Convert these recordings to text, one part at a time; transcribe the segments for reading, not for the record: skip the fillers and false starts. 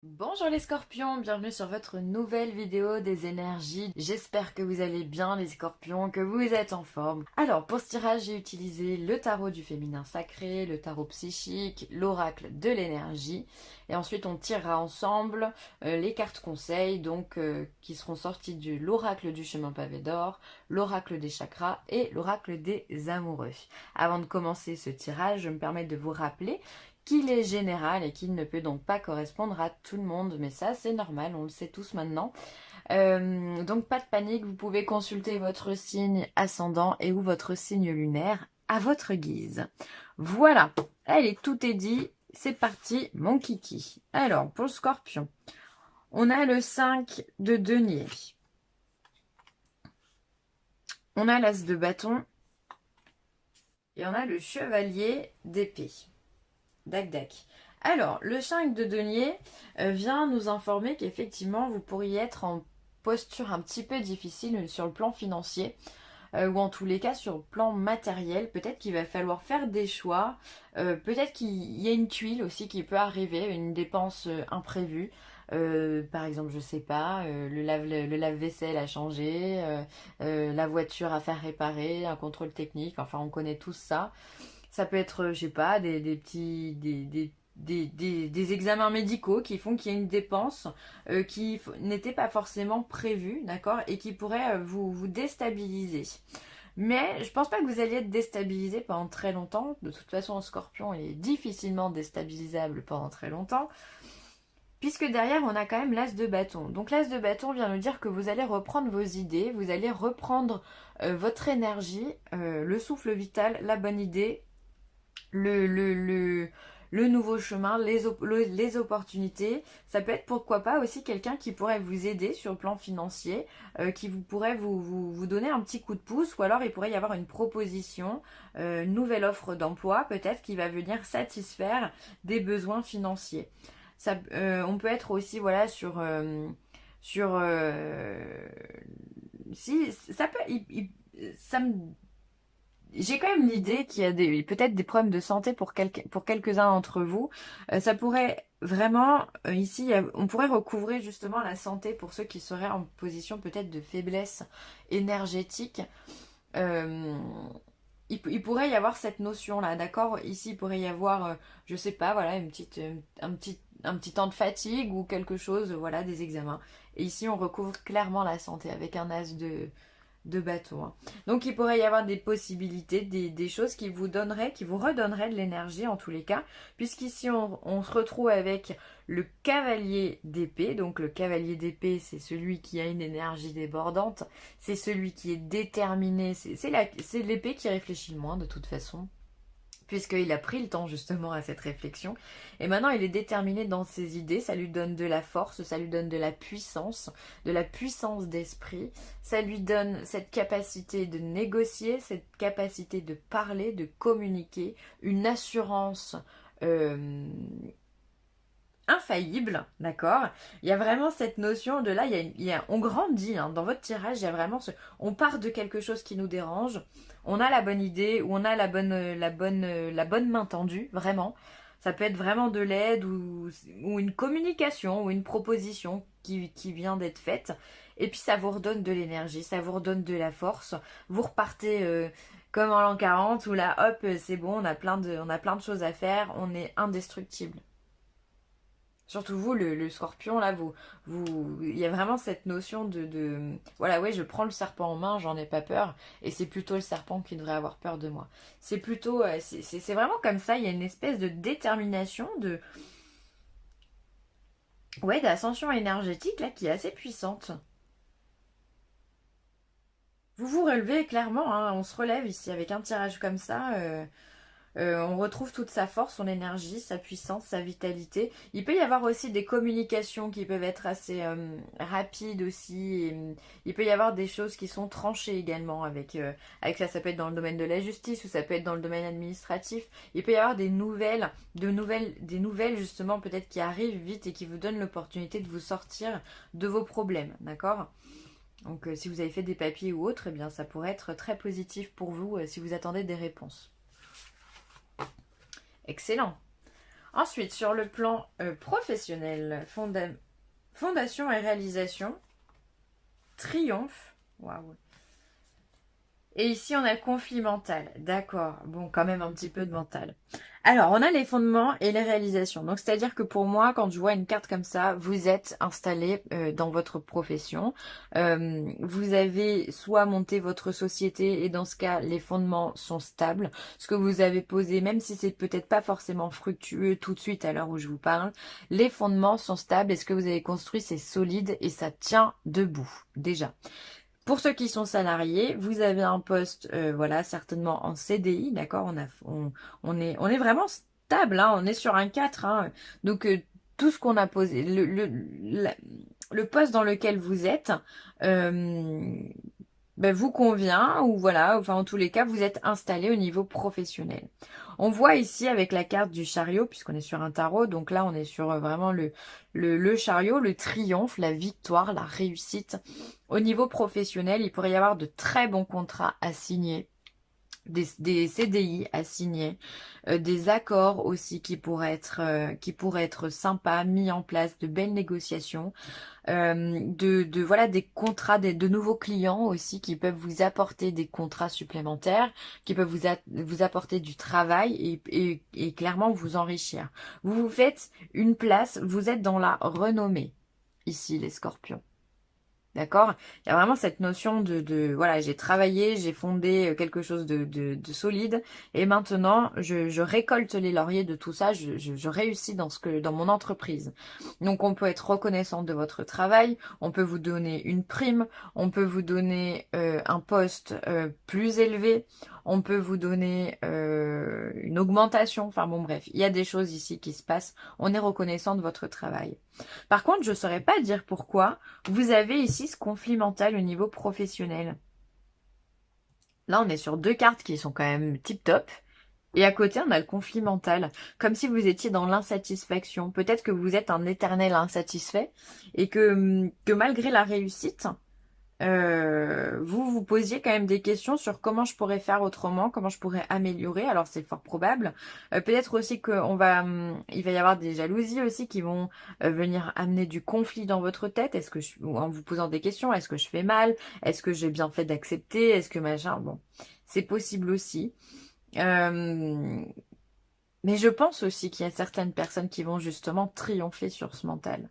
Bonjour les scorpions, bienvenue sur votre nouvelle vidéo des énergies. J'espère que vous allez bien les scorpions, que vous êtes en forme. Alors pour ce tirage j'ai utilisé le tarot du féminin sacré, le tarot psychique, l'oracle de l'énergie. Et ensuite on tirera ensemble les cartes conseils qui seront sorties de l'oracle du chemin pavé d'or, l'oracle des chakras et l'oracle des amoureux. Avant de commencer ce tirage, je me permets de vous rappeler qu'il est général et qu'il ne peut donc pas correspondre à tout le monde. Mais ça, c'est normal, on le sait tous maintenant. Donc pas de panique, vous pouvez consulter votre signe ascendant et ou votre signe lunaire à votre guise. Voilà, allez, tout est dit. C'est parti, mon kiki. Alors, pour le scorpion, on a le 5 de denier. On a l'as de bâton. Et on a le chevalier d'épée. Dac, dac. Alors, le 5 de denier vient nous informer qu'effectivement, vous pourriez être en posture un petit peu difficile sur le plan financier, ou en tous les cas sur le plan matériel. Peut-être qu'il va falloir faire des choix, peut-être qu'il y a une tuile aussi qui peut arriver, une dépense imprévue. Par exemple, je sais pas, le lave-vaisselle à changer, la voiture à faire réparer, un contrôle technique, enfin on connaît tous ça. Ça peut être, je sais pas, des petits, des examens médicaux qui font qu'il y a une dépense qui n'était pas forcément prévue, d'accord, et qui pourrait vous déstabiliser. Mais je pense pas que vous alliez être déstabilisé pendant très longtemps. De toute façon, un scorpion est difficilement déstabilisable pendant très longtemps. Puisque derrière, on a quand même l'as de bâton. Donc l'as de bâton vient nous dire que vous allez reprendre vos idées, vous allez reprendre votre énergie, le souffle vital, la bonne idée, le, le, le, le nouveau chemin, les opportunités. Ça peut être pourquoi pas aussi quelqu'un qui pourrait vous aider sur le plan financier, qui pourrait vous donner un petit coup de pouce, ou alors il pourrait y avoir une proposition, une nouvelle offre d'emploi peut-être qui va venir satisfaire des besoins financiers. Ça, on peut être aussi voilà sur si ça peut ça me j'ai quand même l'idée qu'il y a peut-être des problèmes de santé pour quelques-uns d'entre vous. Ça pourrait vraiment, ici, on pourrait recouvrer justement la santé pour ceux qui seraient en position peut-être de faiblesse énergétique. Euh, il pourrait y avoir cette notion-là, d'accord? Ici, il pourrait y avoir, je sais pas, voilà, un petit temps de fatigue ou quelque chose, voilà, des examens. Et ici, on recouvre clairement la santé avec un as de bâton, hein. Donc il pourrait y avoir des possibilités, des choses qui vous donneraient, qui vous redonneraient de l'énergie en tous les cas, puisqu'ici on se retrouve avec le cavalier d'épée. Donc le cavalier d'épée, c'est celui qui a une énergie débordante, c'est celui qui est déterminé, c'est l'épée qui réfléchit le moins de toute façon, puisqu'il a pris le temps justement à cette réflexion. Et maintenant, il est déterminé dans ses idées, ça lui donne de la force, ça lui donne de la puissance d'esprit, ça lui donne cette capacité de négocier, cette capacité de parler, de communiquer, une assurance infaillible, d'accord? Il y a vraiment cette notion de là, on grandit, hein, dans votre tirage, il y a vraiment on part de quelque chose qui nous dérange, on a la bonne idée ou on a la bonne main tendue, vraiment. Ça peut être vraiment de l'aide ou une communication ou une proposition qui vient d'être faite. Et puis ça vous redonne de l'énergie, ça vous redonne de la force. Vous repartez comme en l'an 40 où là, hop, c'est bon, on a plein de choses à faire, on est indestructible. Surtout vous, le scorpion, là, il y a vraiment cette notion voilà, ouais, je prends le serpent en main, j'en ai pas peur, et c'est plutôt le serpent qui devrait avoir peur de moi. C'est plutôt, c'est vraiment comme ça, il y a une espèce de détermination, ouais, d'ascension énergétique, là, qui est assez puissante. Vous vous relevez clairement, hein, on se relève ici avec un tirage comme ça. On retrouve toute sa force, son énergie, sa puissance, sa vitalité. Il peut y avoir aussi des communications qui peuvent être assez rapides aussi. Il peut y avoir des choses qui sont tranchées également avec ça. Ça peut être dans le domaine de la justice ou ça peut être dans le domaine administratif. Il peut y avoir des nouvelles justement peut-être qui arrivent vite et qui vous donnent l'opportunité de vous sortir de vos problèmes, d'accord? Donc si vous avez fait des papiers ou autre, eh bien ça pourrait être très positif pour vous si vous attendez des réponses. Excellent. Ensuite, sur le plan professionnel, fondation et réalisation, triomphe. Waouh. Et ici, on a conflit mental. D'accord. Bon, quand même un petit peu de mental. Alors, on a les fondements et les réalisations. Donc, c'est-à-dire que pour moi, quand je vois une carte comme ça, vous êtes installé dans votre profession. Vous avez soit monté votre société et dans ce cas, les fondements sont stables. Ce que vous avez posé, même si c'est peut-être pas forcément fructueux tout de suite à l'heure où je vous parle, les fondements sont stables et ce que vous avez construit, c'est solide et ça tient debout, déjà. Pour ceux qui sont salariés, vous avez un poste, voilà, certainement en CDI, d'accord, on est vraiment stable, hein, on est sur un 4, hein, donc tout ce qu'on a posé, le poste dans lequel vous êtes, euh, ben, vous convient, ou voilà, enfin en tous les cas, vous êtes installé au niveau professionnel. On voit ici avec la carte du chariot, puisqu'on est sur un tarot, donc là on est sur vraiment le chariot, le triomphe, la victoire, la réussite. Au niveau professionnel, il pourrait y avoir de très bons contrats à signer, des CDI à signer, des accords aussi qui pourraient être sympas, mis en place, de belles négociations, voilà des contrats, de nouveaux clients aussi qui peuvent vous apporter des contrats supplémentaires, qui peuvent vous apporter du travail et clairement vous enrichir. Vous vous faites une place, vous êtes dans la renommée ici les scorpions. D'accord? Il y a vraiment cette notion voilà, j'ai travaillé, j'ai fondé quelque chose de solide et maintenant je récolte les lauriers de tout ça, je réussis dans mon entreprise. Donc on peut être reconnaissant de votre travail, on peut vous donner une prime, on peut vous donner un poste plus élevé, on peut vous donner une augmentation, enfin bon bref, il y a des choses ici qui se passent, on est reconnaissant de votre travail. Par contre, je ne saurais pas dire pourquoi vous avez ici ce conflit mental au niveau professionnel. Là, on est sur deux cartes qui sont quand même tip-top. Et à côté, on a le conflit mental. Comme si vous étiez dans l'insatisfaction. Peut-être que vous êtes un éternel insatisfait et que malgré la réussite, vous vous posiez quand même des questions sur comment je pourrais faire autrement, comment je pourrais améliorer. Alors c'est fort probable. Peut-être aussi il va y avoir des jalousies aussi qui vont venir amener du conflit dans votre tête. Ou en vous posant des questions, est-ce que je fais mal? Est-ce que j'ai bien fait d'accepter? Est-ce que machin? Bon, c'est possible aussi. Mais je pense aussi qu'il y a certaines personnes qui vont justement triompher sur ce mental.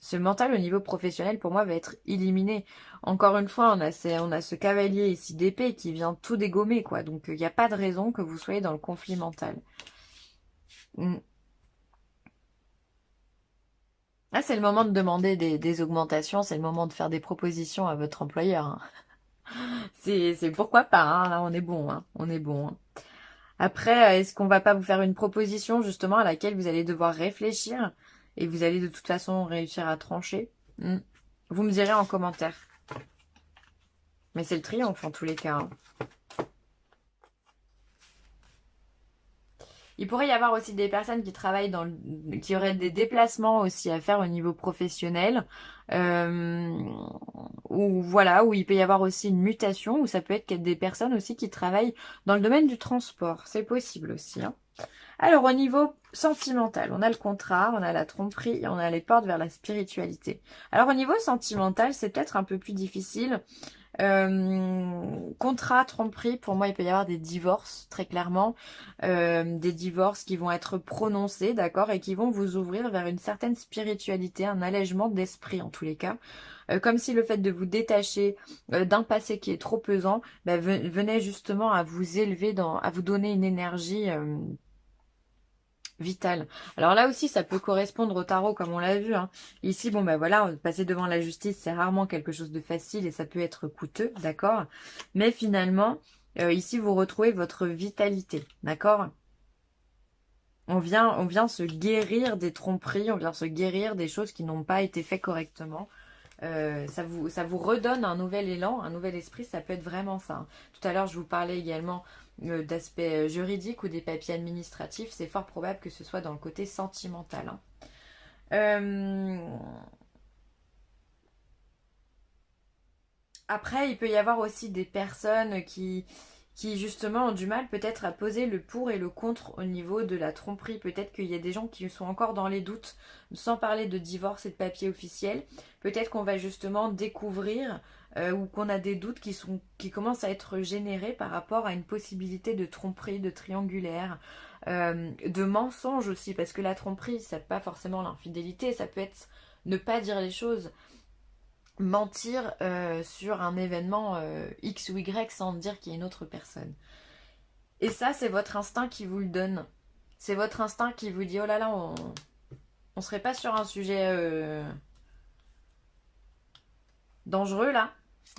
Ce mental au niveau professionnel, pour moi, va être éliminé. Encore une fois, on a ce cavalier ici d'épée qui vient tout dégommer, quoi. Donc, il n'y a pas de raison que vous soyez dans le conflit mental. Mm. Ah, c'est le moment de demander des augmentations, c'est le moment de faire des propositions à votre employeur, hein. C'est pourquoi pas, hein. Là, on est bon, hein. On est bon, hein. Après, est-ce qu'on va pas vous faire une proposition, justement, à laquelle vous allez devoir réfléchir et vous allez de toute façon réussir à trancher? Mm. Vous me direz en commentaire. Mais c'est le triomphe en tous les cas, hein. Il pourrait y avoir aussi des personnes qui travaillent qui auraient des déplacements aussi à faire au niveau professionnel, euh, ou voilà, où il peut y avoir aussi une mutation, ou ça peut être des personnes aussi qui travaillent dans le domaine du transport. C'est possible aussi, hein. Alors au niveau sentimental, on a le contrat, on a la tromperie et on a les portes vers la spiritualité. Alors au niveau sentimental, c'est peut-être un peu plus difficile. Contrat, tromperie, pour moi, il peut y avoir des divorces, très clairement. Des divorces qui vont être prononcés, d'accord, et qui vont vous ouvrir vers une certaine spiritualité, un allègement d'esprit en tous les cas. Comme si le fait de vous détacher d'un passé qui est trop pesant, venait justement à vous élever, à vous donner une énergie vitale. Alors là aussi, ça peut correspondre au tarot comme on l'a vu, hein. Ici, bon ben voilà, passer devant la justice, c'est rarement quelque chose de facile et ça peut être coûteux, d'accord. Mais finalement, ici, vous retrouvez votre vitalité, d'accord. On vient se guérir des tromperies, on vient se guérir des choses qui n'ont pas été faites correctement. Ça vous redonne un nouvel élan, un nouvel esprit, ça peut être vraiment ça, hein. Tout à l'heure, je vous parlais également d'aspect juridique ou des papiers administratifs. C'est fort probable que ce soit dans le côté sentimental, hein. Après, il peut y avoir aussi des personnes qui justement ont du mal peut-être à poser le pour et le contre au niveau de la tromperie. Peut-être qu'il y a des gens qui sont encore dans les doutes, sans parler de divorce et de papier officiel. Peut-être qu'on va justement découvrir ou qu'on a des doutes qui commencent à être générés par rapport à une possibilité de tromperie, de triangulaire, de mensonge aussi, parce que la tromperie, ça peut pas forcément l'infidélité, ça peut être ne pas dire les choses, mentir sur un événement X ou Y sans dire qu'il y a une autre personne. Et ça, c'est votre instinct qui vous le donne. C'est votre instinct qui vous dit, oh là là, on serait pas sur un sujet dangereux là.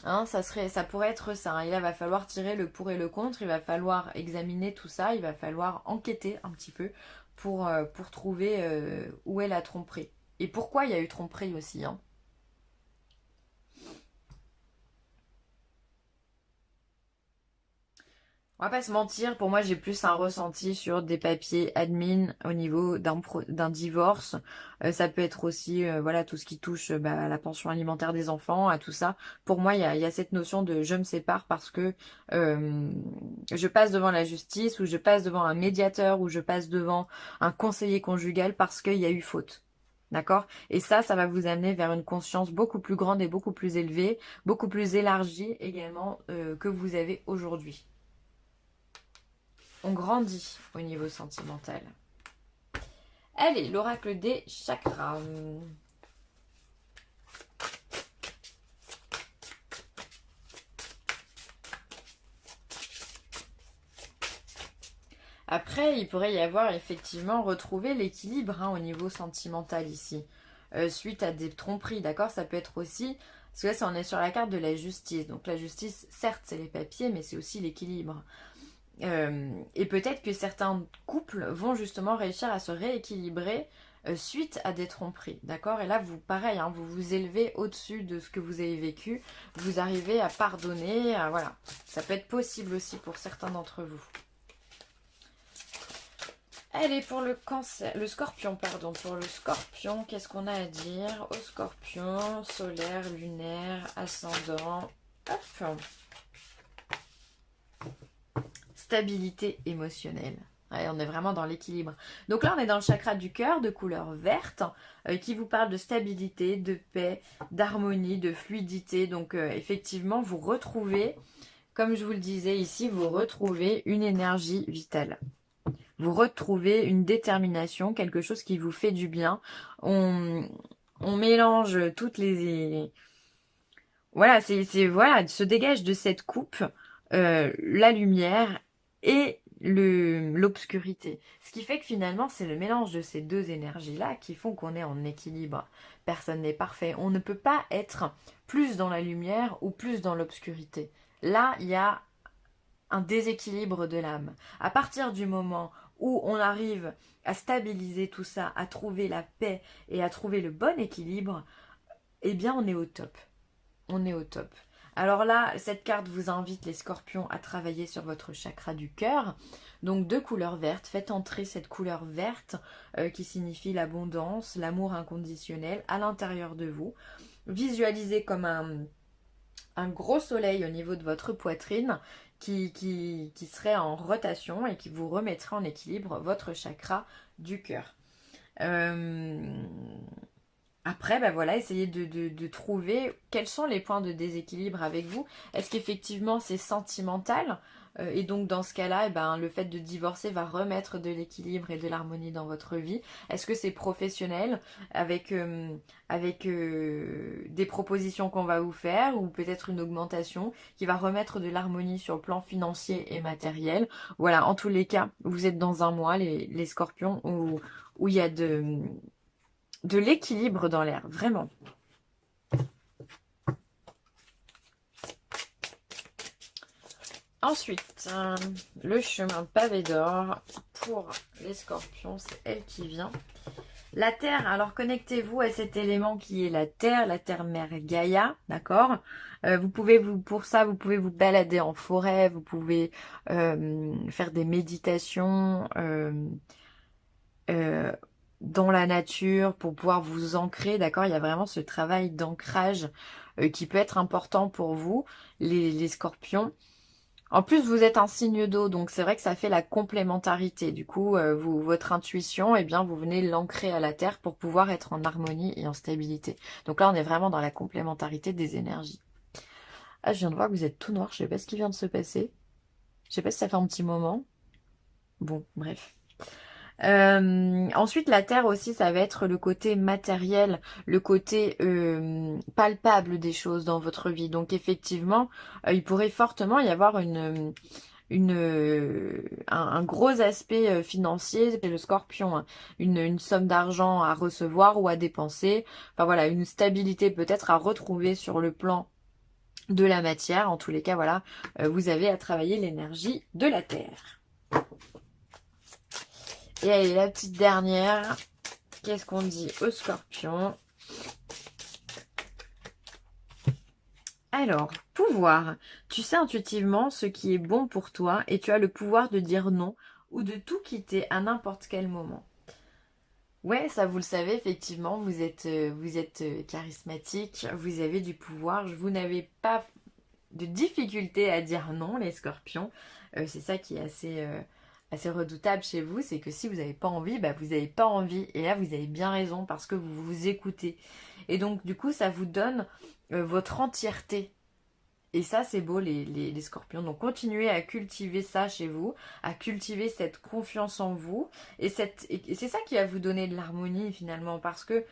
Hein, ça pourrait être ça. Hein. Et là, il va falloir tirer le pour et le contre. Il va falloir examiner tout ça. Il va falloir enquêter un petit peu pour trouver où est la tromperie. Et pourquoi il y a eu tromperie aussi. Hein. On va pas se mentir, pour moi j'ai plus un ressenti sur des papiers admin au niveau d'un divorce. Ça peut être aussi voilà tout ce qui touche à la pension alimentaire des enfants, à tout ça. Pour moi il y a cette notion de je me sépare parce que je passe devant la justice ou je passe devant un médiateur ou je passe devant un conseiller conjugal parce qu'il y a eu faute. D'accord? Et ça va vous amener vers une conscience beaucoup plus grande et beaucoup plus élevée, beaucoup plus élargie également que vous avez aujourd'hui. On grandit au niveau sentimental. Allez, l'oracle des chakras. Après, il pourrait y avoir effectivement retrouvé l'équilibre au niveau sentimental ici. Suite à des tromperies, d'accord? Ça peut être aussi... Parce que là, on est sur la carte de la justice. Donc la justice, certes, c'est les papiers, mais c'est aussi l'équilibre. Et peut-être que certains couples vont justement réussir à se rééquilibrer suite à des tromperies, d'accord? Et là, vous, pareil, hein, vous vous élevez au-dessus de ce que vous avez vécu, vous arrivez à pardonner, voilà. Ça peut être possible aussi pour certains d'entre vous. Allez, pour le cancer, le scorpion, pardon, pour le scorpion, qu'est-ce qu'on a à dire au scorpion? Solaire, lunaire, ascendant, hop. Stabilité émotionnelle. Ouais, on est vraiment dans l'équilibre. Donc là, on est dans le chakra du cœur de couleur verte qui vous parle de stabilité, de paix, d'harmonie, de fluidité. Donc effectivement, vous retrouvez, comme je vous le disais ici, vous retrouvez une énergie vitale. Vous retrouvez une détermination, quelque chose qui vous fait du bien. On mélange toutes les... Voilà, voilà, se dégage de cette coupe la lumière et l'obscurité. Ce qui fait que finalement, c'est le mélange de ces deux énergies-là qui font qu'on est en équilibre. Personne n'est parfait. On ne peut pas être plus dans la lumière ou plus dans l'obscurité. Là, il y a un déséquilibre de l'âme. À partir du moment où on arrive à stabiliser tout ça, à trouver la paix et à trouver le bon équilibre, eh bien, on est au top. On est au top. Alors là, cette carte vous invite les scorpions à travailler sur votre chakra du cœur. Donc de couleur verte, faites entrer cette couleur verte qui signifie l'abondance, l'amour inconditionnel à l'intérieur de vous. Visualisez comme un gros soleil au niveau de votre poitrine qui serait en rotation et qui vous remettrait en équilibre votre chakra du cœur. Après, voilà, essayez de trouver quels sont les points de déséquilibre avec vous. Est-ce qu'effectivement c'est sentimental et donc dans ce cas-là, le fait de divorcer va remettre de l'équilibre et de l'harmonie dans votre vie. Est-ce que c'est professionnel avec des propositions qu'on va vous faire ou peut-être une augmentation qui va remettre de l'harmonie sur le plan financier et matériel. Voilà, en tous les cas, vous êtes dans un mois, les scorpions, où il y a de l'équilibre dans l'air, vraiment. Ensuite, le chemin pavé d'or pour les scorpions, c'est elle qui vient. La terre, alors connectez-vous à cet élément qui est la terre mère Gaïa, d'accord? Pour ça, vous pouvez vous balader en forêt, vous pouvez faire des méditations dans la nature pour pouvoir vous ancrer, d'accord? Il y a vraiment ce travail d'ancrage qui peut être important pour vous, les scorpions. En plus, vous êtes un signe d'eau, donc c'est vrai que ça fait la complémentarité. Du coup, votre intuition, eh bien, vous venez l'ancrer à la terre pour pouvoir être en harmonie et en stabilité. Donc là, on est vraiment dans la complémentarité des énergies. Ah, je viens de voir que vous êtes tout noir, je sais pas ce qui vient de se passer. Je sais pas si ça fait un petit moment. Bon, bref. Ensuite, la terre aussi, ça va être le côté matériel, le côté palpable des choses dans votre vie. Donc effectivement, il pourrait fortement y avoir un gros aspect financier, c'est le scorpion, hein. Une somme d'argent à recevoir ou à dépenser. Enfin voilà, une stabilité peut-être à retrouver sur le plan de la matière. En tous les cas, voilà, vous avez à travailler l'énergie de la terre. Et allez, la petite dernière. Qu'est-ce qu'on dit au scorpion? Alors, pouvoir. Tu sais intuitivement ce qui est bon pour toi et tu as le pouvoir de dire non ou de tout quitter à n'importe quel moment. Ouais, ça vous le savez, effectivement, vous êtes charismatique, vous avez du pouvoir, vous n'avez pas de difficulté à dire non, les scorpions. C'est ça qui est assez redoutable chez vous, c'est que si vous n'avez pas envie, bah vous n'avez pas envie. Et là, vous avez bien raison parce que vous vous écoutez. Et donc, du coup, ça vous donne votre entièreté. Et ça, c'est beau, les scorpions. Donc, continuez à cultiver ça chez vous, à cultiver cette confiance en vous. Et c'est ça qui va vous donner de l'harmonie, finalement. Parce que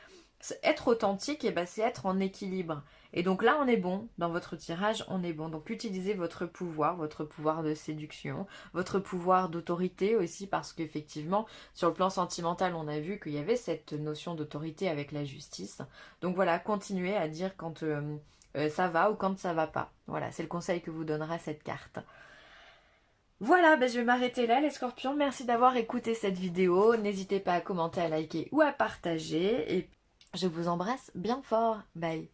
être authentique, eh ben, c'est être en équilibre. Et donc là, on est bon. Dans votre tirage, on est bon. Donc, utilisez votre pouvoir de séduction, votre pouvoir d'autorité aussi. Parce qu'effectivement, sur le plan sentimental, on a vu qu'il y avait cette notion d'autorité avec la justice. Donc voilà, continuez à dire quand... ça va ou quand ça va pas. Voilà, c'est le conseil que vous donnera cette carte. Voilà, ben je vais m'arrêter là les scorpions. Merci d'avoir écouté cette vidéo. N'hésitez pas à commenter, à liker ou à partager. Et je vous embrasse bien fort. Bye.